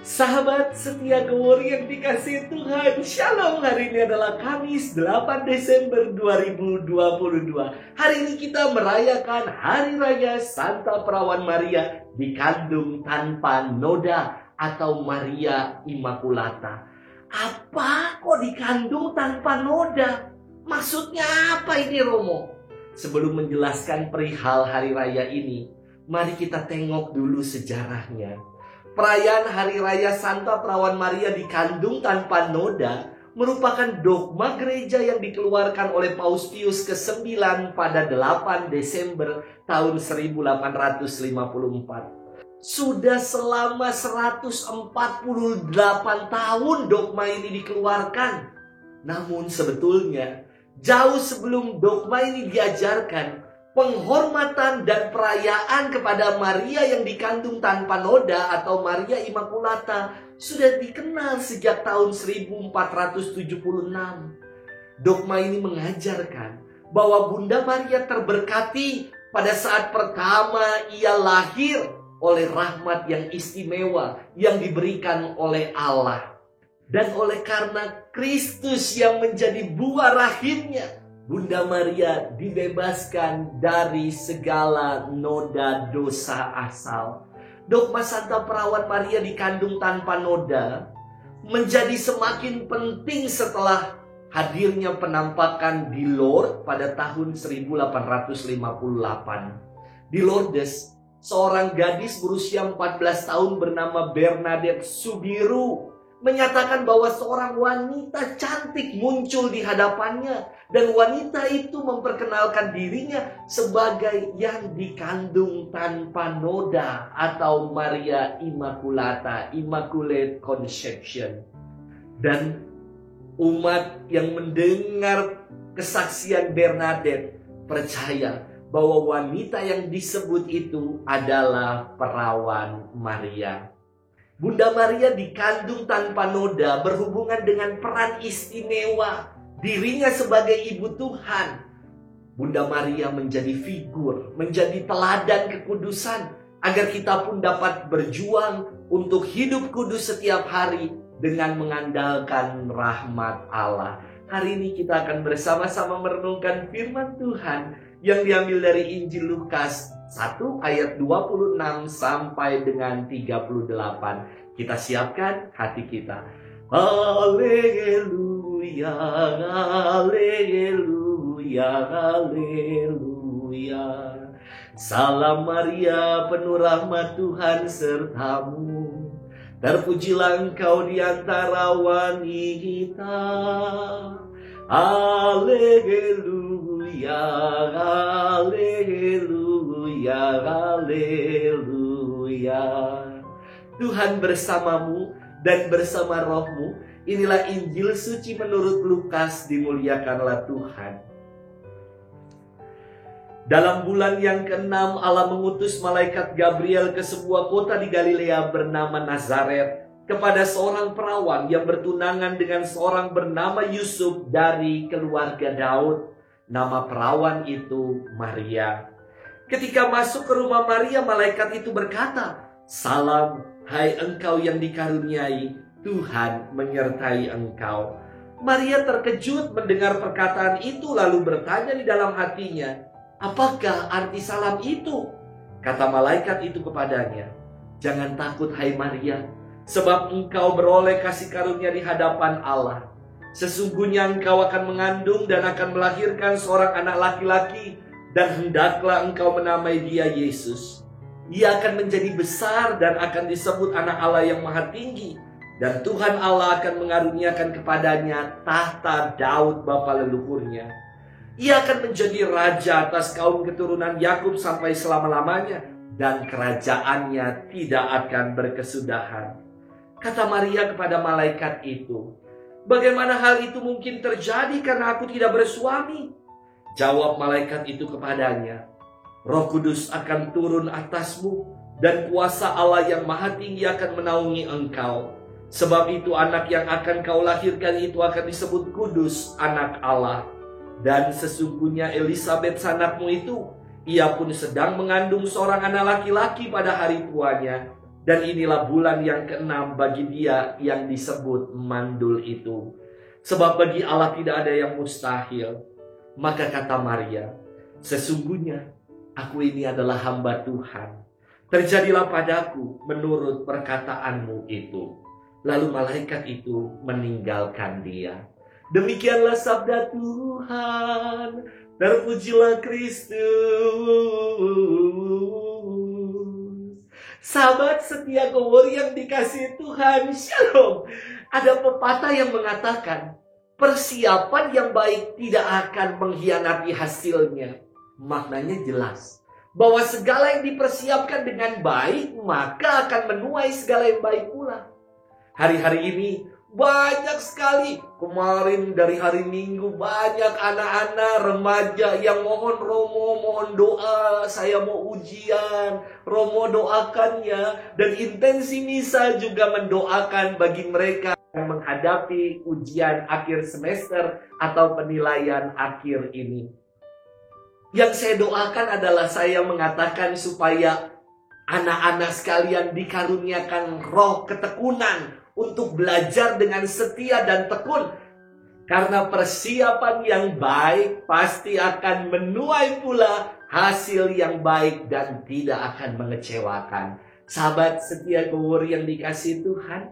Sahabat setia Gowori yang dikasihi Tuhan, Shalom. Hari ini adalah Kamis 8 Desember 2022. Hari ini kita merayakan Hari Raya Santa Perawan Maria dikandung tanpa noda atau Maria Immaculata. Apa kok dikandung tanpa noda? Maksudnya apa ini, Romo? Sebelum menjelaskan perihal Hari Raya ini, mari kita tengok dulu sejarahnya. Perayaan Hari Raya Santa Perawan Maria dikandung tanpa noda merupakan dogma gereja yang dikeluarkan oleh Paus Pius ke-9 pada 8 Desember tahun 1854. Sudah selama 148 tahun dogma ini dikeluarkan. Namun sebetulnya jauh sebelum dogma ini diajarkan, penghormatan dan perayaan kepada Maria yang dikandung tanpa noda atau Maria Immaculata sudah dikenal sejak tahun 1476. Dogma ini mengajarkan bahwa Bunda Maria terberkati pada saat pertama ia lahir oleh rahmat yang istimewa yang diberikan oleh Allah. Dan oleh karena Kristus yang menjadi buah rahimnya, Bunda Maria dibebaskan dari segala noda dosa asal. Dogma Santa Perawan Maria dikandung tanpa noda menjadi semakin penting setelah hadirnya penampakan di Lourdes pada tahun 1858. Di Lourdes, seorang gadis berusia 14 tahun bernama Bernadette Soubirous menyatakan bahwa seorang wanita cantik muncul di hadapannya, dan wanita itu memperkenalkan dirinya sebagai yang dikandung tanpa noda atau Maria Immaculata, Immaculate Conception. Dan umat yang mendengar kesaksian Bernadette percaya bahwa wanita yang disebut itu adalah Perawan Maria. Bunda Maria dikandung tanpa noda berhubungan dengan peran istimewa dirinya sebagai ibu Tuhan. Bunda Maria menjadi figur, menjadi teladan kekudusan agar kita pun dapat berjuang untuk hidup kudus setiap hari dengan mengandalkan rahmat Allah. Hari ini kita akan bersama-sama merenungkan firman Tuhan yang diambil dari Injil Lukas 1 ayat 26 sampai dengan 38. Kita siapkan hati kita. Haleluya, haleluya, haleluya. Salam Maria, penuh rahmat Tuhan sertamu. Terpujilah engkau di antara wanita. Haleluya, haleluya, haleluya. Tuhan bersamamu dan bersama rohmu. Inilah Injil suci menurut Lukas, dimuliakanlah Tuhan. Dalam bulan yang ke-6 Allah mengutus malaikat Gabriel ke sebuah kota di Galilea bernama Nazaret kepada seorang perawan yang bertunangan dengan seorang bernama Yusuf dari keluarga Daud. Nama perawan itu Maria. Ketika masuk ke rumah Maria, malaikat itu berkata, "Salam, hai engkau yang dikaruniai, Tuhan menyertai engkau." Maria terkejut mendengar perkataan itu lalu bertanya di dalam hatinya, "Apakah arti salam itu?" Kata malaikat itu kepadanya, "Jangan takut hai Maria, sebab engkau beroleh kasih karunia di hadapan Allah. Sesungguhnya engkau akan mengandung dan akan melahirkan seorang anak laki-laki, dan hendaklah engkau menamai dia Yesus. Ia akan menjadi besar dan akan disebut anak Allah yang maha tinggi. Dan Tuhan Allah akan mengaruniakan kepadanya tahta Daud bapa leluhurnya. Ia akan menjadi raja atas kaum keturunan Yakub sampai selama-lamanya, dan kerajaannya tidak akan berkesudahan." Kata Maria kepada malaikat itu, "Bagaimana hal itu mungkin terjadi karena aku tidak bersuami?" Jawab malaikat itu kepadanya, "Roh Kudus akan turun atasmu, dan kuasa Allah yang maha tinggi akan menaungi engkau. Sebab itu anak yang akan kau lahirkan itu akan disebut kudus, anak Allah. Dan sesungguhnya Elisabet sanakmu itu, ia pun sedang mengandung seorang anak laki-laki pada hari tuanya. Dan inilah bulan yang ke-6 bagi dia yang disebut mandul itu. Sebab bagi Allah tidak ada yang mustahil. Maka kata Maria, sesungguhnya aku ini adalah hamba Tuhan. Terjadilah padaku menurut perkataanmu itu. Lalu malaikat itu meninggalkan dia. Demikianlah sabda Tuhan. Terpujilah Kristus. Sahabat setia Gowor yang dikasihi Tuhan, Shalom. Ada pepatah yang mengatakan, persiapan yang baik tidak akan mengkhianati hasilnya. Maknanya jelas, bahwa segala yang dipersiapkan dengan baik, maka akan menuai segala yang baik pula. Hari-hari ini banyak sekali, kemarin dari hari Minggu banyak anak-anak remaja yang mohon Romo, mohon doa, saya mau ujian, Romo doakan ya. Dan intensi misa juga mendoakan bagi mereka yang menghadapi ujian akhir semester atau penilaian akhir ini. Yang saya doakan adalah saya mengatakan supaya anak-anak sekalian dikaruniakan roh ketekunan untuk belajar dengan setia dan tekun. Karena persiapan yang baik pasti akan menuai pula hasil yang baik dan tidak akan mengecewakan. Sahabat setia Gowor yang dikasihi Tuhan,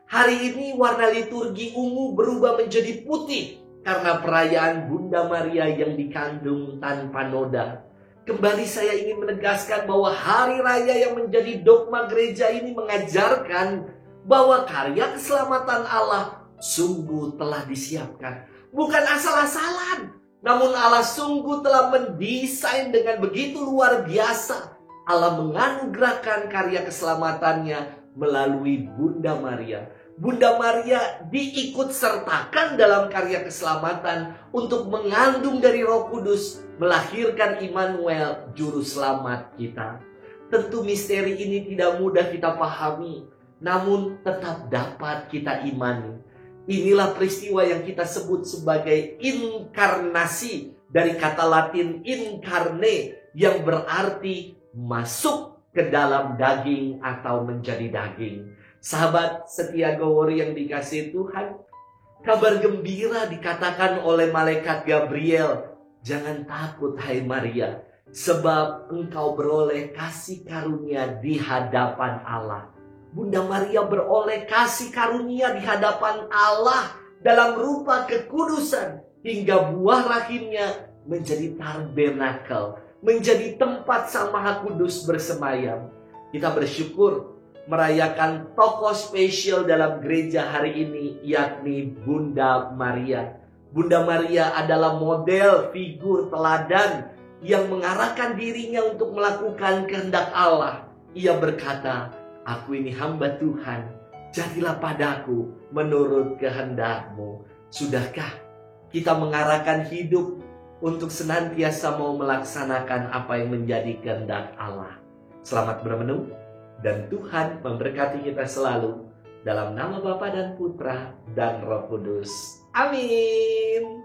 hari ini warna liturgi ungu berubah menjadi putih karena perayaan Bunda Maria yang dikandung tanpa noda. Kembali saya ingin menegaskan bahwa hari raya yang menjadi dogma gereja ini mengajarkan bahwa karya keselamatan Allah sungguh telah disiapkan. Bukan asal-asalan, namun Allah sungguh telah mendesain dengan begitu luar biasa. Allah menganugerahkan karya keselamatannya melalui Bunda Maria. Bunda Maria diikut sertakan dalam karya keselamatan untuk mengandung dari Roh Kudus, melahirkan Immanuel, juru selamat kita. Tentu misteri ini tidak mudah kita pahami, namun tetap dapat kita imani. Inilah peristiwa yang kita sebut sebagai inkarnasi dari kata Latin incarne, yang berarti masuk ke dalam daging atau menjadi daging. Sahabat setia Gowor yang dikasihi Tuhan, kabar gembira dikatakan oleh malaikat Gabriel. Jangan takut hai Maria, sebab engkau beroleh kasih karunia di hadapan Allah. Bunda Maria beroleh kasih karunia di hadapan Allah dalam rupa kekudusan, hingga buah rahimnya menjadi tabernakel, menjadi tempat Sang Maha Kudus bersemayam. Kita bersyukur merayakan tokoh spesial dalam gereja hari ini, yakni Bunda Maria. Bunda Maria adalah model figur teladan yang mengarahkan dirinya untuk melakukan kehendak Allah. Ia berkata, aku ini hamba Tuhan, jadilah padaku menurut kehendak-Mu. Sudahkah kita mengarahkan hidup untuk senantiasa mau melaksanakan apa yang menjadi kehendak Allah? Selamat bermenung. Dan Tuhan memberkati kita selalu dalam nama Bapa dan Putra dan Roh Kudus. Amin.